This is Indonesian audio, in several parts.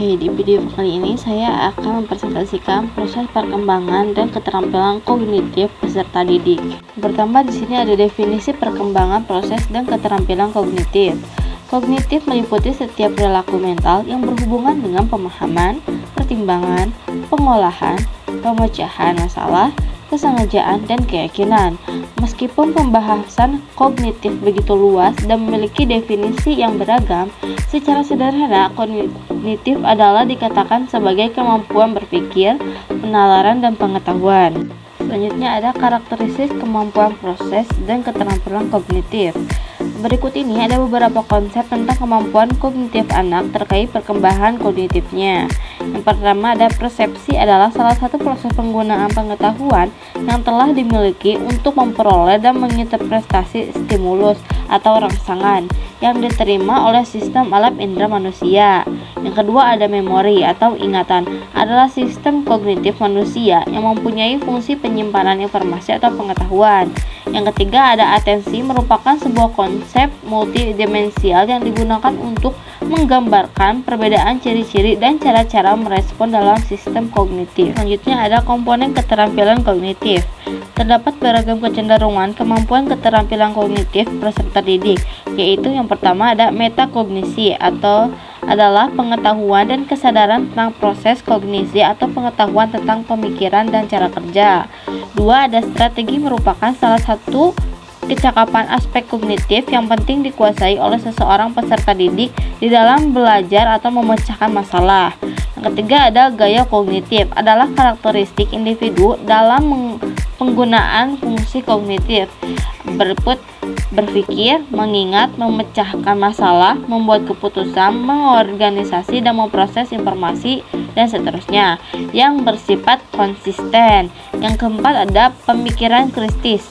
Oke, di video kali ini saya akan mempresentasikan proses perkembangan dan keterampilan kognitif peserta didik. Pertama, di sini ada definisi perkembangan proses dan keterampilan kognitif. Kognitif meliputi setiap perilaku mental yang berhubungan dengan pemahaman, pertimbangan, pengolahan, pemecahan masalah, kesengajaan, dan keyakinan. Meskipun pembahasan kognitif begitu luas dan memiliki definisi yang beragam, secara sederhana kognitif adalah dikatakan sebagai kemampuan berpikir, penalaran, dan pengetahuan. Selanjutnya ada karakteristik kemampuan proses dan keterampilan kognitif. Berikut ini ada beberapa konsep tentang kemampuan kognitif anak terkait perkembangan kognitifnya. Yang pertama ada persepsi adalah salah satu proses penggunaan pengetahuan yang telah dimiliki untuk memperoleh dan menginterpretasi stimulus atau rangsangan yang diterima oleh sistem alam indera manusia. Yang kedua ada memori atau ingatan adalah sistem kognitif manusia yang mempunyai fungsi penyimpanan informasi atau pengetahuan. Yang ketiga ada atensi merupakan sebuah konsep multidimensial yang digunakan untuk menggambarkan perbedaan ciri-ciri dan cara-cara merespon dalam sistem kognitif. Selanjutnya ada komponen keterampilan kognitif. Terdapat beragam kecenderungan kemampuan keterampilan kognitif peserta didik, yaitu yang pertama ada metakognisi atau adalah pengetahuan dan kesadaran tentang proses kognisi atau pengetahuan tentang pemikiran dan cara kerja. Dua, ada strategi merupakan salah satu kecakapan aspek kognitif yang penting dikuasai oleh seseorang peserta didik di dalam belajar atau memecahkan masalah. Yang ketiga ada gaya kognitif adalah karakteristik individu dalam penggunaan fungsi kognitif berpikir, mengingat, memecahkan masalah, membuat keputusan, mengorganisasi dan memproses informasi, dan seterusnya yang bersifat konsisten. Yang keempat ada pemikiran kritis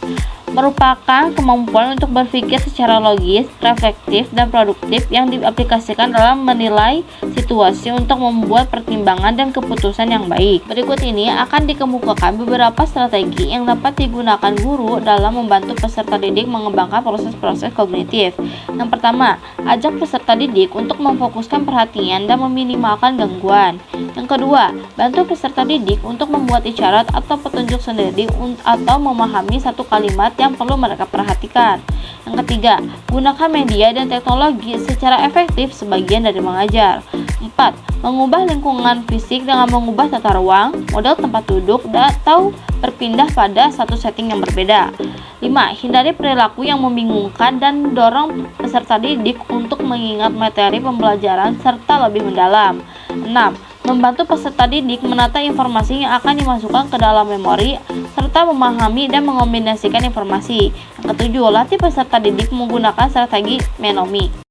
merupakan kemampuan untuk berpikir secara logis, reflektif, dan produktif yang diaplikasikan dalam menilai situasi untuk membuat pertimbangan dan keputusan yang baik. Berikut ini akan dikemukakan beberapa strategi yang dapat digunakan guru dalam membantu peserta didik mengembangkan proses-proses kognitif. Yang pertama, ajak peserta didik untuk memfokuskan perhatian dan meminimalkan gangguan. Yang kedua, bantu peserta didik untuk membuat isyarat atau petunjuk sendiri atau memahami satu kalimat yang perlu mereka perhatikan. Yang ketiga, gunakan media dan teknologi secara efektif sebagian dari mengajar. 4. Mengubah lingkungan fisik dengan mengubah tata ruang, model tempat duduk, atau berpindah pada satu setting yang berbeda. 5. Hindari perilaku yang membingungkan dan dorong peserta didik untuk mengingat materi pembelajaran serta lebih mendalam. 6. Membantu peserta didik menata informasi yang akan dimasukkan ke dalam memori serta memahami dan mengombinasikan informasi. Yang ketujuh, latih peserta didik menggunakan strategi mnemonic.